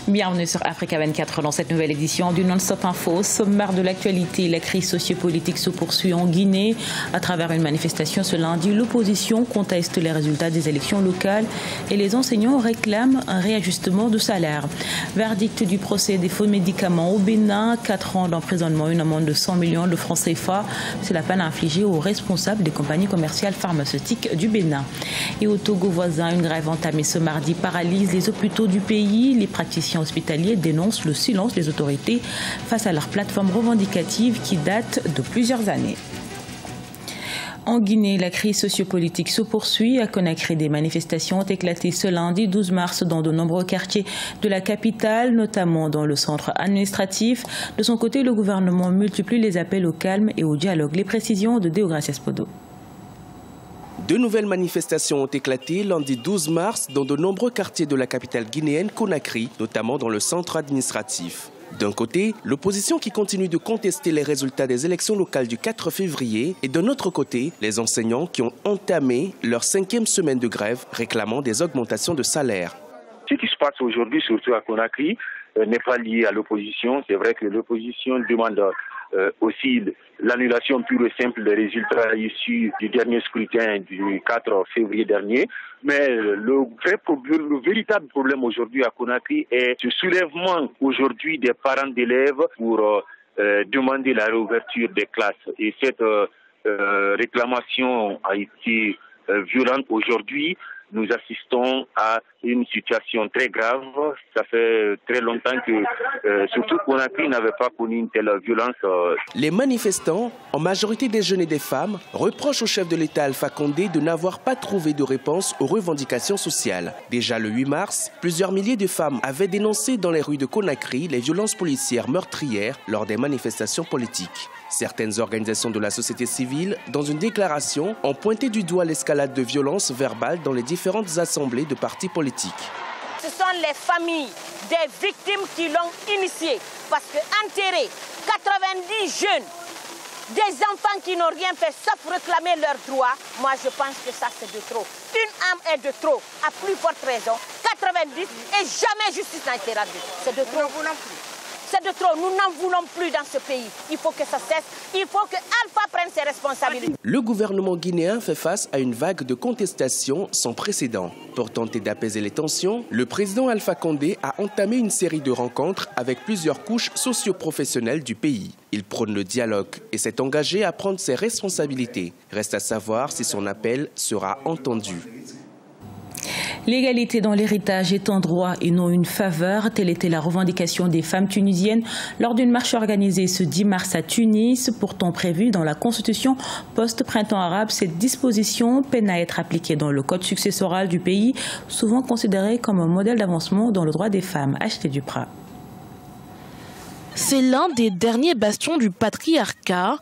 Bienvenue sur Africa 24 dans cette nouvelle édition du Non-Stop Info. Au sommaire de l'actualité, la crise sociopolitique se poursuit en Guinée. À travers une manifestation ce lundi, l'opposition conteste les résultats des élections locales et les enseignants réclament un réajustement de salaire. Verdict du procès des faux médicaments au Bénin, 4 ans d'emprisonnement, une amende de 100 millions de francs CFA. C'est la peine infligée aux responsables des compagnies commerciales pharmaceutiques du Bénin. Et au Togo voisin, une grève entamée ce mardi paralyse les hôpitaux du pays. Les praticiens hospitaliers dénoncent le silence des autorités face à leur plateforme revendicative qui date de plusieurs années. En Guinée, la crise sociopolitique se poursuit. À Conakry, des manifestations ont éclaté ce lundi 12 mars dans de nombreux quartiers de la capitale, notamment dans le centre administratif. De son côté, le gouvernement multiplie les appels au calme et au dialogue. Les précisions de Deogracias Podo. De nouvelles manifestations ont éclaté lundi 12 mars dans de nombreux quartiers de la capitale guinéenne Conakry, notamment dans le centre administratif. D'un côté, l'opposition qui continue de contester les résultats des élections locales du 4 février et d'un autre côté, les enseignants qui ont entamé leur 5e semaine de grève réclamant des augmentations de salaire. Ce qui se passe aujourd'hui, surtout à Conakry, n'est pas lié à l'opposition. C'est vrai que l'opposition demande aussi l'annulation pure et simple des résultats issus du dernier scrutin du 4 février dernier. Mais le véritable problème aujourd'hui à Conakry est ce soulèvement aujourd'hui des parents d'élèves pour demander la réouverture des classes. Et cette réclamation a été violente aujourd'hui. Nous assistons à une situation très grave. Ça fait très longtemps que, surtout Conakry n'avait pas connu une telle violence. Les manifestants, en majorité des jeunes et des femmes, reprochent au chef de l'État Alpha Condé de n'avoir pas trouvé de réponse aux revendications sociales. Déjà le 8 mars, plusieurs milliers de femmes avaient dénoncé dans les rues de Conakry les violences policières meurtrières lors des manifestations politiques. Certaines organisations de la société civile, dans une déclaration, ont pointé du doigt l'escalade de violences verbales dans les différentes assemblées de partis politiques. Ce sont les familles des victimes qui l'ont initié. Parce que enterrer 90 jeunes, des enfants qui n'ont rien fait sauf réclamer leurs droits, moi je pense que ça c'est de trop. Une âme est de trop, à plus forte raison. 90 et jamais justice n'a été rendue. C'est de trop. C'est de trop, nous n'en voulons plus dans ce pays. Il faut que ça cesse, il faut que Alpha prenne ses responsabilités. Le gouvernement guinéen fait face à une vague de contestations sans précédent. Pour tenter d'apaiser les tensions, le président Alpha Condé a entamé une série de rencontres avec plusieurs couches socio-professionnelles du pays. Il prône le dialogue et s'est engagé à prendre ses responsabilités. Reste à savoir si son appel sera entendu. L'égalité dans l'héritage est un droit et non une faveur. Telle était la revendication des femmes tunisiennes lors d'une marche organisée ce 10 mars à Tunis. Pourtant prévue dans la constitution post-printemps arabe, cette disposition peine à être appliquée dans le code successoral du pays, souvent considéré comme un modèle d'avancement dans le droit des femmes. Acheté Duprat. C'est l'un des derniers bastions du patriarcat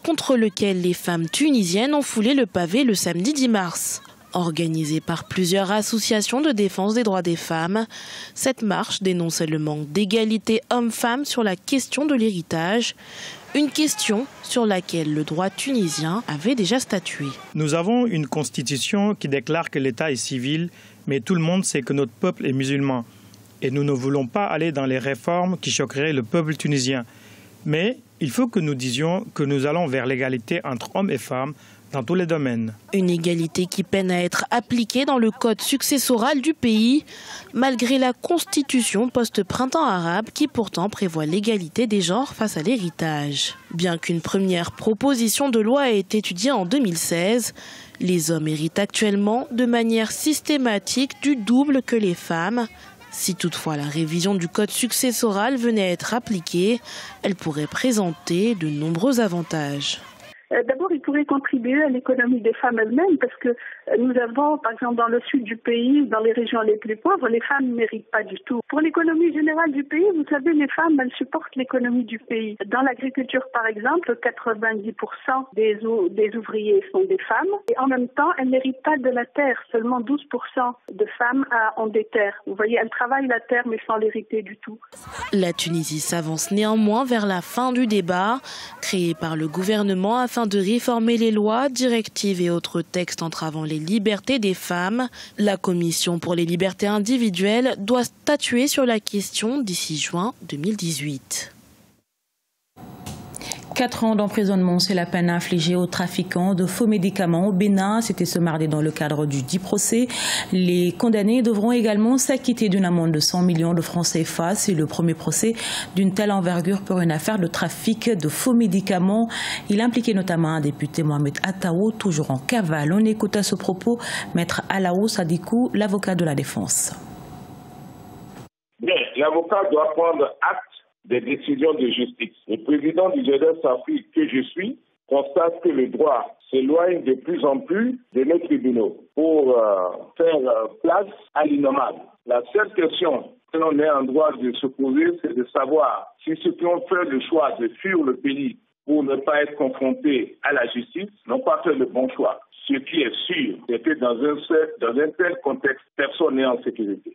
contre lequel les femmes tunisiennes ont foulé le pavé le samedi 10 mars. Organisée par plusieurs associations de défense des droits des femmes, cette marche dénonçait le manque d'égalité homme-femme sur la question de l'héritage, une question sur laquelle le droit tunisien avait déjà statué. Nous avons une constitution qui déclare que l'État est civil, mais tout le monde sait que notre peuple est musulman. Et nous ne voulons pas aller dans les réformes qui choqueraient le peuple tunisien. Mais il faut que nous disions que nous allons vers l'égalité entre hommes et femmes, dans tous les domaines. Une égalité qui peine à être appliquée dans le code successoral du pays, malgré la constitution post-printemps arabe qui pourtant prévoit l'égalité des genres face à l'héritage. Bien qu'une première proposition de loi ait été étudiée en 2016, les hommes héritent actuellement de manière systématique du double que les femmes. Si toutefois la révision du code successoral venait à être appliquée, elle pourrait présenter de nombreux avantages. D'abord, il pourrait contribuer à l'économie des femmes elles-mêmes parce que nous avons, par exemple, dans le sud du pays, dans les régions les plus pauvres, les femmes ne méritent pas du tout. Pour l'économie générale du pays, vous savez, les femmes, elles supportent l'économie du pays. Dans l'agriculture, par exemple, 90% des ouvriers sont des femmes et en même temps, elles ne méritent pas de la terre. Seulement 12% de femmes ont des terres. Vous voyez, elles travaillent la terre mais sans l'hériter du tout. La Tunisie s'avance néanmoins vers la fin du débat créé par le gouvernement afin de réformer les lois, directives et autres textes entravant les libertés des femmes. La Commission pour les libertés individuelles doit statuer sur la question d'ici juin 2018. 4 ans d'emprisonnement, c'est la peine infligée aux trafiquants de faux médicaments au Bénin. C'était ce mardi dans le cadre du 10 procès. Les condamnés devront également s'acquitter d'une amende de 100 millions de francs CFA. C'est le premier procès d'une telle envergure pour une affaire de trafic de faux médicaments. Il impliquait notamment un député, Mohamed Attao, toujours en cavale. On écoute à ce propos Maître Alao Sadikou, l'avocat de la défense. Bien, l'avocat doit prendre acte des décisions de justice. Le président du GDS-Afrique que je suis constate que le droit s'éloigne de plus en plus de nos tribunaux pour faire place à l'innommable. La seule question que l'on est en droit de se poser, c'est de savoir si ceux qui ont fait le choix de fuir le pays pour ne pas être confrontés à la justice n'ont pas fait le bon choix. Ce qui est sûr, c'est que dans un tel contexte, personne n'est en sécurité.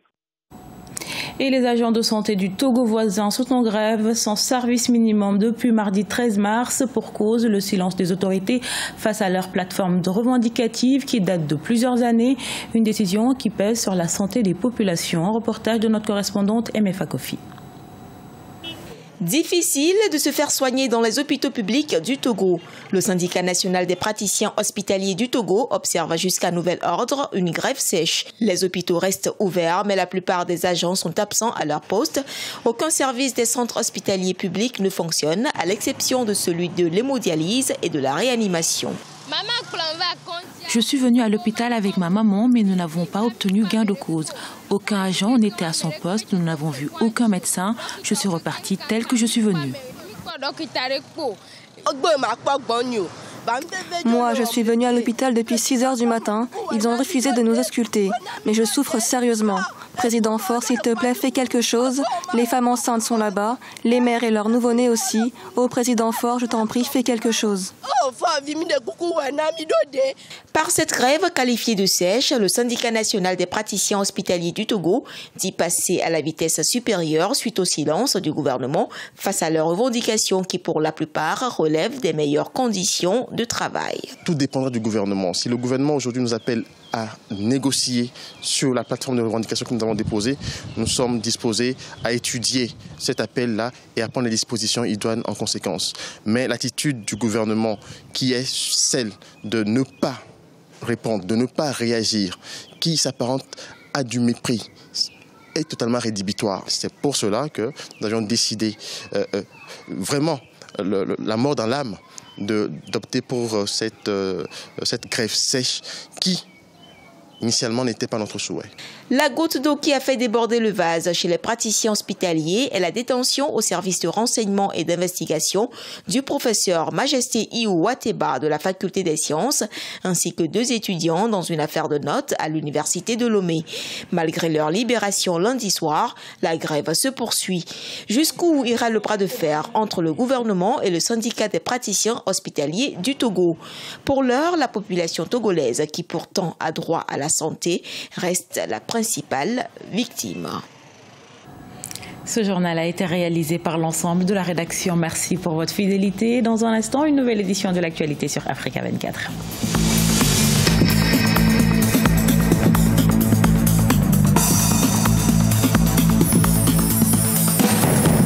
Et les agents de santé du Togo voisin sont en grève sans service minimum depuis mardi 13 mars pour cause le silence des autorités face à leur plateforme de revendicative qui date de plusieurs années. Une décision qui pèse sur la santé des populations. Un reportage de notre correspondante MFA Kofi. Difficile de se faire soigner dans les hôpitaux publics du Togo. Le syndicat national des praticiens hospitaliers du Togo observe jusqu'à nouvel ordre une grève sèche. Les hôpitaux restent ouverts, mais la plupart des agents sont absents à leur poste. Aucun service des centres hospitaliers publics ne fonctionne, à l'exception de celui de l'hémodialyse et de la réanimation. Je suis venue à l'hôpital avec ma maman, mais nous n'avons pas obtenu gain de cause. Aucun agent n'était à son poste, nous n'avons vu aucun médecin. Je suis repartie telle que je suis venue. Moi, je suis venue à l'hôpital depuis 6 heures du matin. Ils ont refusé de nous ausculter. Mais je souffre sérieusement. Président Faure, s'il te plaît, fais quelque chose. Les femmes enceintes sont là-bas, les mères et leurs nouveau-nés aussi. Oh, Président Faure, je t'en prie, fais quelque chose. Par cette grève qualifiée de sèche, le syndicat national des praticiens hospitaliers du Togo dit passer à la vitesse supérieure suite au silence du gouvernement face à leurs revendications qui, pour la plupart, relèvent des meilleures conditions de travail. Tout dépendra du gouvernement. Si le gouvernement aujourd'hui nous appelle à négocier sur la plateforme de revendication que nous avons déposée, nous sommes disposés à étudier cet appel-là et à prendre les dispositions idoines en conséquence. Mais l'attitude du gouvernement qui est celle de ne pas répondre, de ne pas réagir, qui s'apparente à du mépris, est totalement rédhibitoire. C'est pour cela que nous avions décidé vraiment la mort dans l'âme d'opter pour cette grève sèche qui initialement n'était pas notre souhait. La goutte d'eau qui a fait déborder le vase chez les praticiens hospitaliers est la détention au service de renseignement et d'investigation du professeur Majesté Iou Wateba de la faculté des sciences, ainsi que 2 étudiants dans une affaire de notes à l'université de Lomé. Malgré leur libération lundi soir, la grève se poursuit. Jusqu'où ira le bras de fer entre le gouvernement et le syndicat des praticiens hospitaliers du Togo? Pour l'heure, la population togolaise, qui pourtant a droit à la santé, reste la principale victime. Ce journal a été réalisé par l'ensemble de la rédaction. Merci pour votre fidélité. Dans un instant, une nouvelle édition de l'actualité sur Africa 24.